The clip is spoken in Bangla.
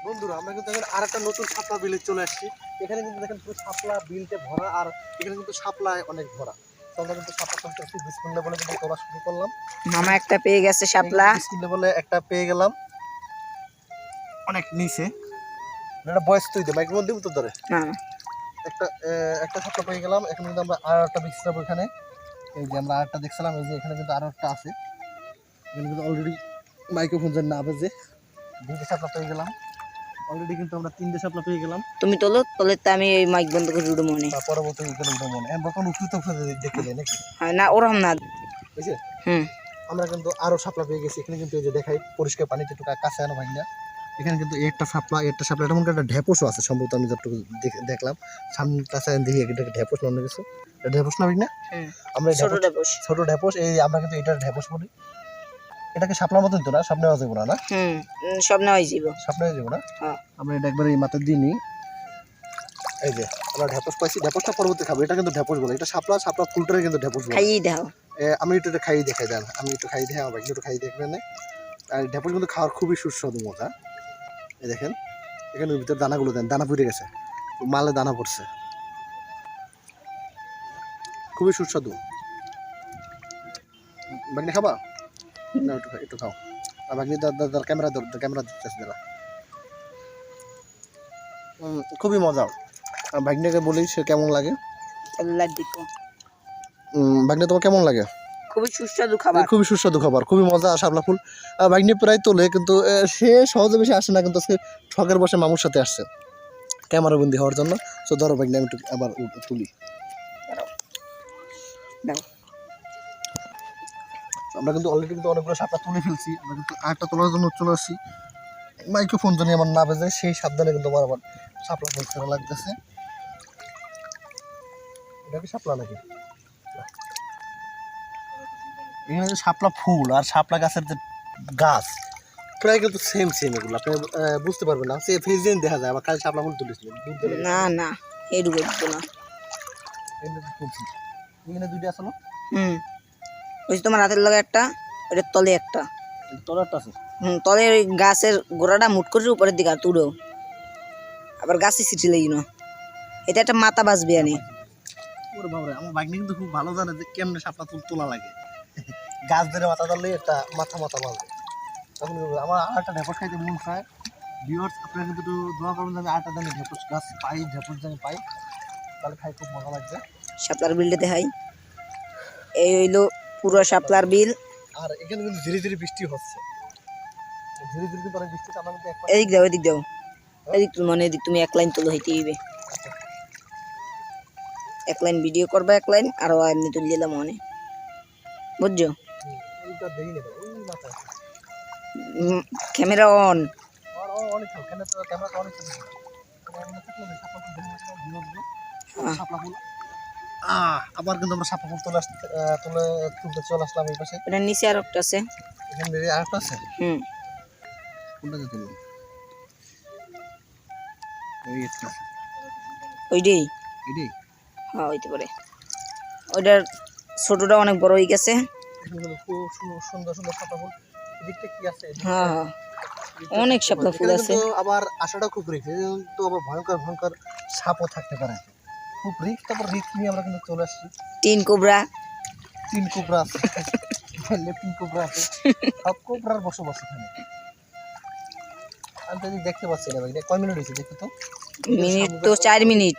বন্ধুরা আমরা কিন্তু এখন আরেকটা নতুন শাপলা বিলে চলে আসছি। এখানে কিন্তু দেখেন পুরো শাপলা বিলতে ভরা, আর এখানে কিন্তু শাপলায় অনেক ভরা। তো আমরা কিন্তু শাপলা করতে একটু বিসমিল্লাহ বলে কিন্তু তোলা শুরু করলাম। মামা একটা পেয়ে গেছে শাপলা, বিসমিল্লাহ বলে একটা পেয়ে গেলাম অনেক নিচে। এটা বয়স তুই দে মাইক্রোফোন দিব তো ধরে না একটা শাপলা পেয়ে গেলাম। এখন কিন্তু আমরা আর একটা দেখছিলাম এখানে, এই যে আমরা আরেকটা দেখছিলাম, এই যে এখানে কিন্তু আরো একটা আছে। এখানে কিন্তু অলরেডি মাইক্রোফোন যেন না বাজে দুইটা শাপলা পেয়ে গেলাম। অলরেডি কিন্তু আমরা তিনটে শাপলা পেয়ে গেলাম। তুমি তোলো, তোলে তো আমি এই মাইক বন্ধ করে উঠবো মনে। পরবর্তী মনে এখন উঠতে তো দেখে যায় নাকি? হ্যাঁ না ওরকম না, বুঝছে? হুম আমরা কিন্তু আরো শাপলা পেয়ে গেছি। এখানে কিন্তু এই যে দেখাই পরিষ্কার পানিতে একটু কাছে আনো ভাই না। এখানে কিন্তু একটা শাপলা এটা মনে একটা ঢেপসও আছে সম্ভবত, আমি যতটুকু দেখলাম সামনে কাছে দেখি এটা ঢেপস অন্য কিছু। এটা ঢেপস না ভাই না? আমরা ছোট ঢেপস, এই আমরা কিন্তু এটার ঢেপস বলি। এটাকে শাপলার মতন তো না, সব নেওয়া যাবো না? সব নেওয়াই যাবো, সব নেওয়া যাবো না। আমরা এটা একবার এই মাথায় দিয়ে নিই। এই যে আমরা ঢেপস পাইছি, ঢেপসটা পরবর্তী খাবো। এটা কিন্তু ঢেপস বলে, এটা শাপলা ফুলটারে কিন্তু ঢেপস বলে। খাইয়ে দাও, আমি একটু খাইয়ে দেখাই দেন, আমি একটু খাইয়ে দেখাই, আমার একটু খাইয়ে দেখবেন। আর ঢেপস কিন্তু খাওয়ার খুবই সুস্বাদু মজা। এই দেখেন এখানে ভিতরে দানাগুলো দেন, দানা পড়ে গেছে, মালে দানা পড়ছে, খুবই সুস্বাদু। বাগনি খাবা না? একটু খাও। আর বাগনি ক্যামেরা দিতেছে দাদা, খুবই মজা। ভাগ্নিকে বলি সে কেমন লাগে। ভাগ্নি তোমার কেমন লাগে? খুবই সুস্বাদু খাবার, খুবই সুস্বাদু খাবার, খুবই মজা। শাপলা ফুল ভাগ্নি প্রায় তোলে, কিন্তু সে সহজে বেশি আসে না, কিন্তু আজকে শখের বসে মামুর সাথে আসছে ক্যামেরা বন্দি হওয়ার জন্য। তো ধরো ভাগ্নি আমি একটু আবার তুলি। আমরা কিন্তু অলরেডি কিন্তু অনেকগুলো শাপলা তুলে ফেলছি। আমরা কিন্তু আরেকটা তোলার জন্য চলে আসছি। মাইক্রোফোন জানি আমার না বেজে সেই সাবধানে কিন্তু আমার আবার শাপলা ফুল ছেড়া লাগতেছে। এটা কি শাপলা নাকি? এখানে যে শাপলা ফুল আর শাপলা গাছের যে গাছ প্রায় কিন্তু সেম এগুলো, আপনি বুঝতে পারবেন না। সে ফেজিন দেখা যায়, আবার খালি শাপলা ফুল তুলেছিল না না এটুকু না। এখানে দুইটা আসলো, ওই তোমার হাতের লগে একটা, ওটার তলে একটা, তলারটা আছে। তলে ওই গাছের গোড়াটা মুট করে উপরের দিকে আর তুড়ো, আবার গাছে সিটি লাগি না। এটা একটা মাথা বাঁচবে আনি। ওরে বাবারে, আমার ভাগ্নি কিন্তু খুব ভালো জানে যে কেমনে শাপলা ফুল তোলা লাগে। গাছ ধরে মাথা ধরলে একটা মাথা বাঁচবে। তখন আমার আরেকটা ঢেপস খাইতে মন চায়। ভিউয়ার্স আপনারা কিন্তু একটু দোয়া করবেন যে আমি আরেকটা জানি ঢেপস গাছ পাই, ঢেপস জানি পাই, তাহলে খাই খুব মজা লাগবে। শাপলার বিলটা দেখাই, এই হইলো পুরো শাপলার বিল। আর এখানে কিন্তু ধীরে ধীরে বৃষ্টি হচ্ছে, ধীরে ধীরে কিন্তু অনেক বৃষ্টি। আমরা কিন্তু এদিক দাও এদিক দাও, এদিক তুমি মানে এদিক তুমি এক লাইন তোলো হইতে হইবে, এক লাইন ভিডিও করবে, এক লাইন আর এমনি তুলে দিলাম মনে, বুঝছো? ক্যামেরা অন, আবার কিন্তু আমরা শাপলা ফুল তুলতে চলে আসলাম এই পাশে। এটার নিচে আর একটা আছে, এখানে আরেকটা আছে। কোনটা যে তুললাম ওইটাই, হ্যাঁ হইতে পারে। ওইটার ছোটটা অনেক বড় হয়ে গেছে। খুব সুন্দর সুন্দর শাপলা ফুল। এদিকটা কি আছে? হ্যাঁ অনেক শাপলা ফুল আছে। আবার আশাটা খুব রিস্ক, তো আবার ভয়ঙ্কর সাপও থাকতে পারে, খুব রিস্ক। তারপর রিস্ক নিয়ে আমরা কিন্তু চলে আসছি। তিন কোবরা আছে, তিন কোবরা আছে, সব কোবরার বসবাস এখানে। আমি তো দেখতে পাচ্ছি না ভাই, কয় মিনিট হয়েছে দেখো তো? মিনিট তো 4 মিনিট।